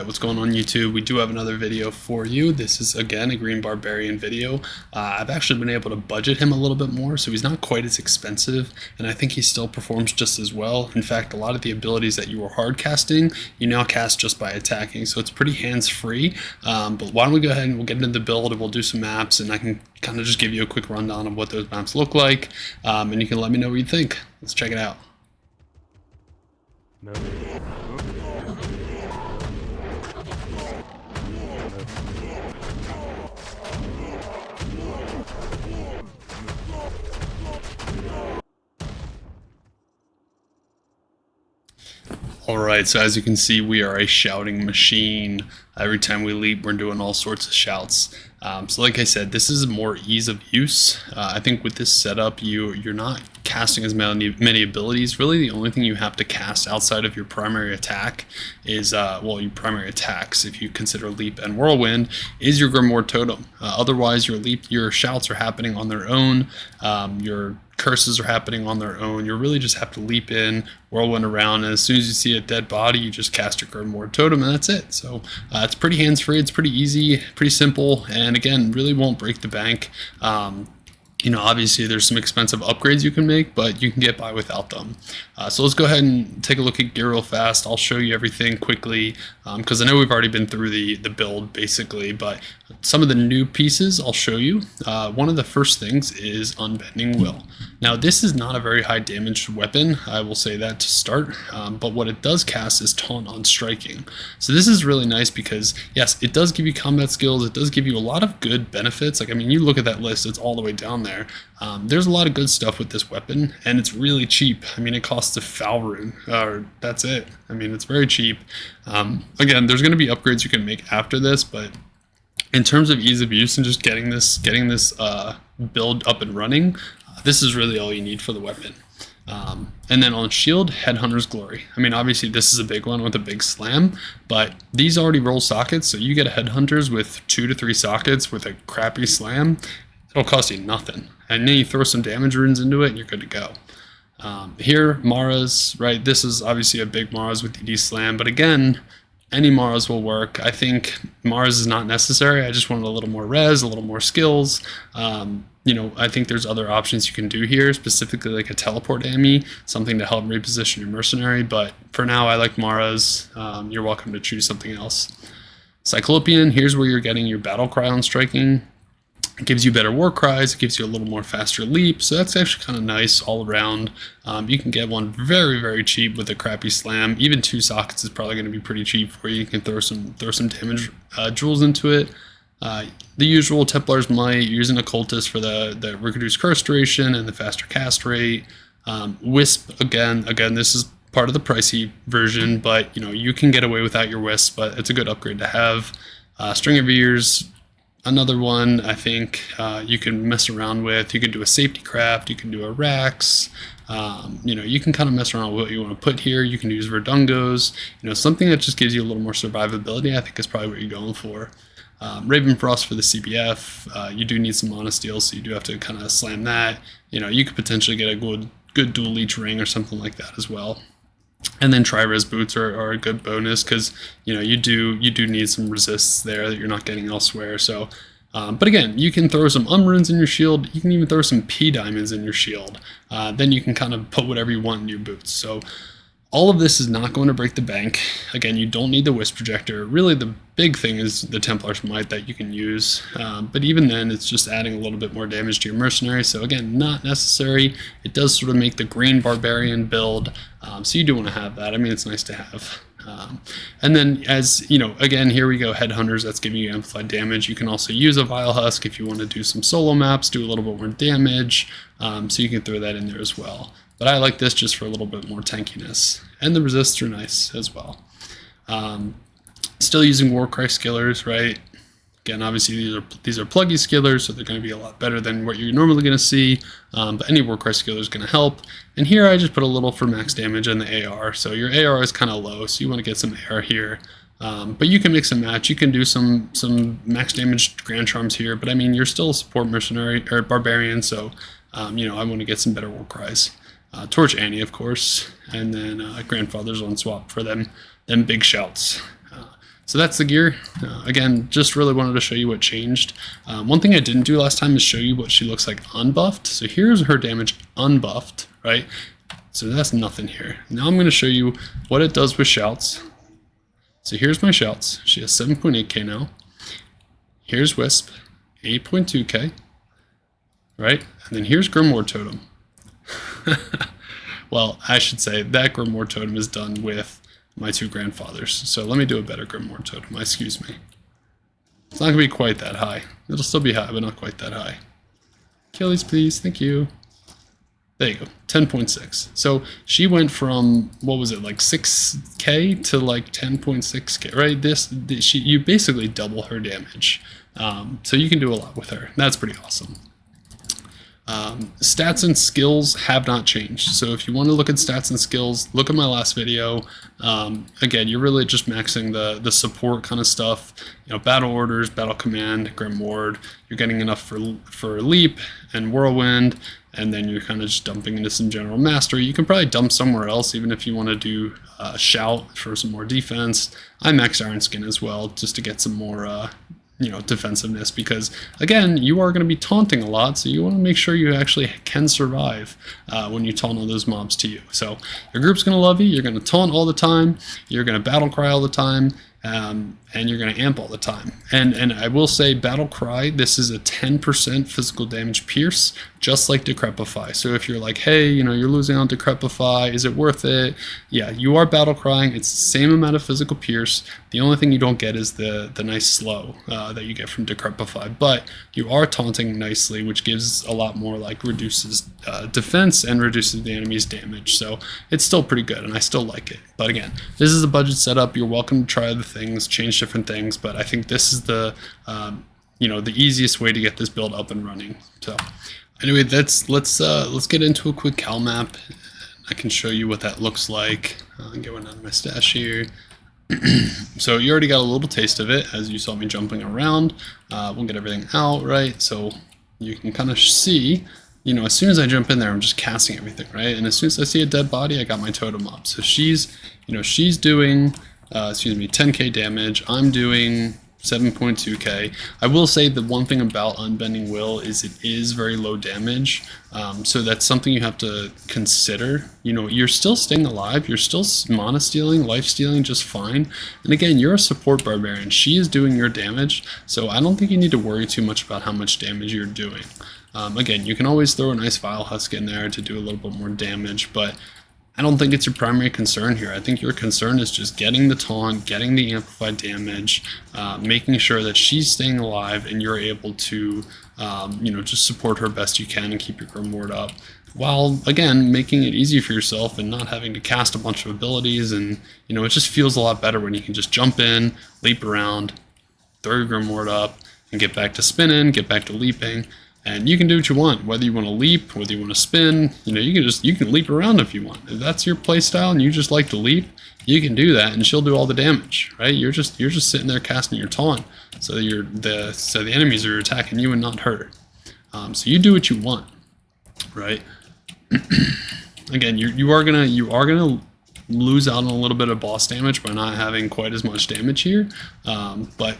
What's going on YouTube? We do have another video for you. This is again a Green Barbarian video. I've actually been able to budget him a little bit more, so he's not quite as expensive, and I think he still performs just as well. In fact, a lot of the abilities that you were hard casting, you now cast just by attacking, so it's pretty hands-free. But why don't we go ahead and we'll get into the build and we'll do some maps, and I can kind of just give you a quick rundown of what those maps look like, and you can let me know what you think. Let's check it out. No. Alright, so as you can see, we are a shouting machine. Every time we leap, we're doing all sorts of shouts. So like I said, this is more ease of use. I think with this setup, you're not casting as many abilities. Really, the only thing you have to cast outside of your primary attack is, well, your primary attacks, if you consider leap and whirlwind, is your Grimoire Totem. Otherwise, your shouts are happening on their own. Your curses are happening on their own. You really just have to leap in, whirlwind around, and as soon as you see a dead body, you just cast your Grimoire Totem, and that's it. So it's pretty hands-free, it's pretty easy, pretty simple, and again, really won't break the bank. You know, obviously there's some expensive upgrades you can make, but you can get by without them. So let's go ahead and take a look at gear real fast. I'll show you everything quickly, because I know we've already been through the build basically, but some of the new pieces I'll show you. One of the first things is Unbending Will. Now this is not a very high damage weapon, I will say that to start, but what it does cast is Taunt on Striking. So this is really nice because, yes, it does give you combat skills, it does give you a lot of good benefits. Like, I mean, you look at that list, it's all the way down there. There's a lot of good stuff with this weapon, and it's really cheap. I mean, it costs a foul rune, or that's it. I mean, it's very cheap. Again, there's going to be upgrades you can make after this, but in terms of ease of use and just getting this build up and running, this is really all you need for the weapon. And then on shield, Headhunter's Glory. I mean, obviously this is a big one with a big slam, but these already roll sockets, so you get a Headhunters with 2 to 3 sockets with a crappy slam. It'll cost you nothing, and then you throw some damage runes into it and you're good to go. Here, Maras, right, this is obviously a big Maras with DD slam, but again, any Maras will work. I think Maras is not necessary. I just wanted a little more res, a little more skills. You know, I think there's other options you can do here, specifically like a teleport AME, something to help reposition your mercenary, but for now I like Maras. You're welcome to choose something else. Cyclopean, here's where you're getting your battle cry on striking. It gives you better war cries, it gives you a little more faster leap, so that's actually kind of nice all around. You can get one very, very cheap with a crappy slam. Even 2 sockets is probably going to be pretty cheap for you. You can throw some damage jewels into it. The usual Templar's Might, using Occultist for the reduced curse duration and the faster cast rate. Wisp, again, this is part of the pricey version, but you know, you can get away without your Wisp, but it's a good upgrade to have. String of Ears, another one I think you can mess around with. You can do a safety craft, you can do a Rax. You know, you can kind of mess around with what you want to put here. You can use Verdungos, you know, something that just gives you a little more survivability, I think is probably what you're going for. Ravenfrost for the CBF, you do need some mana steel, so you do have to kind of slam that. You know, you could potentially get a good dual leech ring or something like that as well. And then Tri-Res boots are a good bonus because, you know, you do need some resists there that you're not getting elsewhere. So, but again, you can throw some runes in your shield. You can even throw some P diamonds in your shield. Then you can kind of put whatever you want in your boots. So all of this is not going to break the bank. Again, you don't need the Wisp projector. Really, the big thing is the Templar's Might that you can use. But even then, it's just adding a little bit more damage to your mercenary. So again, not necessary. It does sort of make the Green Barbarian build. So you do want to have that. I mean, it's nice to have. And then, as you know, again, here we go, Headhunters, that's giving you amplified damage. You can also use a Vile Husk if you want to do some solo maps, do a little bit more damage. So you can throw that in there as well. But I like this just for a little bit more tankiness. And the resists are nice as well. Still using Warcry skillers, right? Again, obviously these are pluggy skillers, so they're going to be a lot better than what you're normally going to see. But any Warcry skiller is going to help. And here I just put a little for max damage on the AR. So your AR is kind of low, so you want to get some AR here. But you can mix and match. You can do some max damage Grand Charms here. But I mean, you're still a support mercenary or barbarian, so you know, I want to get some better Warcries. Torch Annie, of course, and then Grandfather's on swap for them big shouts. So that's the gear. Again, just really wanted to show you what changed. One thing I didn't do last time is show you what she looks like unbuffed. So here's her damage unbuffed, right? So that's nothing here. Now I'm going to show you what it does with shouts. So here's my shouts. She has 7.8k now. Here's Wisp, 8.2k, right? And then here's Grimoire Totem. Well, I should say that Grimoire Totem is done with my 2 grandfathers. So let me do a better Grimoire Totem. Excuse me. It's not going to be quite that high. It'll still be high, but not quite that high. Achilles, please. Thank you. There you go. 10.6. So she went from, what was it, like 6k to like 10.6k, right? You basically double her damage. So you can do a lot with her. That's pretty awesome. Stats and skills have not changed. So if you want to look at stats and skills, look at my last video. Again, you're really just maxing the support kind of stuff. You know, battle orders, battle command, Grim Ward. You're getting enough for leap and whirlwind, and then you're kind of just dumping into some general mastery. You can probably dump somewhere else, even if you want to do shout for some more defense. I max Iron Skin as well, just to get some more defensiveness, because again, you are going to be taunting a lot, so you want to make sure you actually can survive when you taunt all those mobs to you. So your group's going to love you, you're going to taunt all the time, you're going to battle cry all the time, and you're going to amp all the time. And I will say, battle cry, this is a 10% physical damage pierce, just like Decrepify. So if you're like, hey, you're losing on Decrepify, is it worth it? Yeah, you are battle crying. It's the same amount of physical pierce. The only thing you don't get is the nice slow that you get from Decrepify, but you are taunting nicely, which gives a lot more, like reduces defense and reduces the enemy's damage. So it's still pretty good, and I still like it. But again, this is a budget setup. You're welcome to try the things, change different things, but I think this is the the easiest way to get this build up and running. So anyway, let's get into a quick cal map. I can show you what that looks like. Going on my stash here. So you already got a little taste of it as you saw me jumping around. We'll get everything out, right? So you can kind of see, as soon as I jump in there, I'm just casting everything, right? And as soon as I see a dead body, I got my totem up. So she's doing 10k damage. I'm doing 7.2k. I will say the one thing about Unbending Will is it is very low damage, so that's something you have to consider. You're still staying alive, you're still mana stealing, life stealing just fine, and again, you're a support barbarian. She is doing your damage, so I don't think you need to worry too much about how much damage you're doing. Again, you can always throw a nice Vile Husk in there to do a little bit more damage, but I don't think it's your primary concern here. I think your concern is just getting the taunt, getting the amplified damage, making sure that she's staying alive and you're able to, just support her best you can and keep your Grimoire up, while, again, making it easy for yourself and not having to cast a bunch of abilities. And, it just feels a lot better when you can just jump in, leap around, throw your Grimoire up, and get back to spinning, get back to leaping. And you can do what you want, whether you want to leap, whether you want to spin. You can leap around if you want. If that's your playstyle and you just like to leap, you can do that, and she'll do all the damage, right? You're just sitting there casting your taunt, so the enemies are attacking you and not her. So you do what you want, right? Again, you are gonna lose out on a little bit of boss damage by not having quite as much damage here, but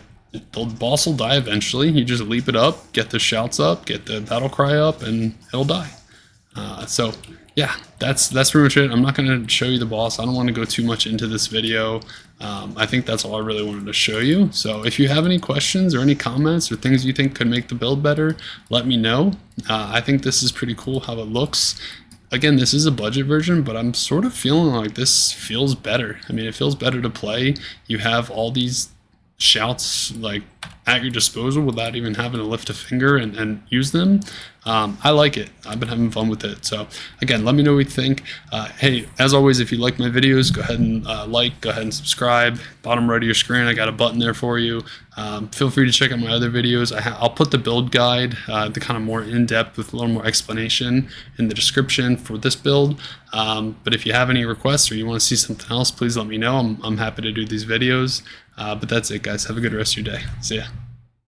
the boss will die eventually. You just leap it up, get the shouts up, get the battle cry up, and it'll die. So yeah, that's pretty much it. I'm not going to show you the boss. I don't want to go too much into this video. I think that's all I really wanted to show you. So if you have any questions or any comments or things you think could make the build better, let me know. I think this is pretty cool how it looks. Again, this is a budget version, but I'm sort of feeling like this feels better. I mean, it feels better to play. You have all these shouts like at your disposal without even having to lift a finger and use them. I like it. I've been having fun with it. So again, let me know what you think. Hey, as always, if you like my videos, go ahead and go ahead and subscribe. Bottom right of your screen, I got a button there for you. Feel free to check out my other videos. I'll put the build guide, the kind of more in-depth with a little more explanation, in the description for this build. But if you have any requests or you want to see something else, please let me know. I'm happy to do these videos. But that's it, guys. Have a good rest of your day. See ya.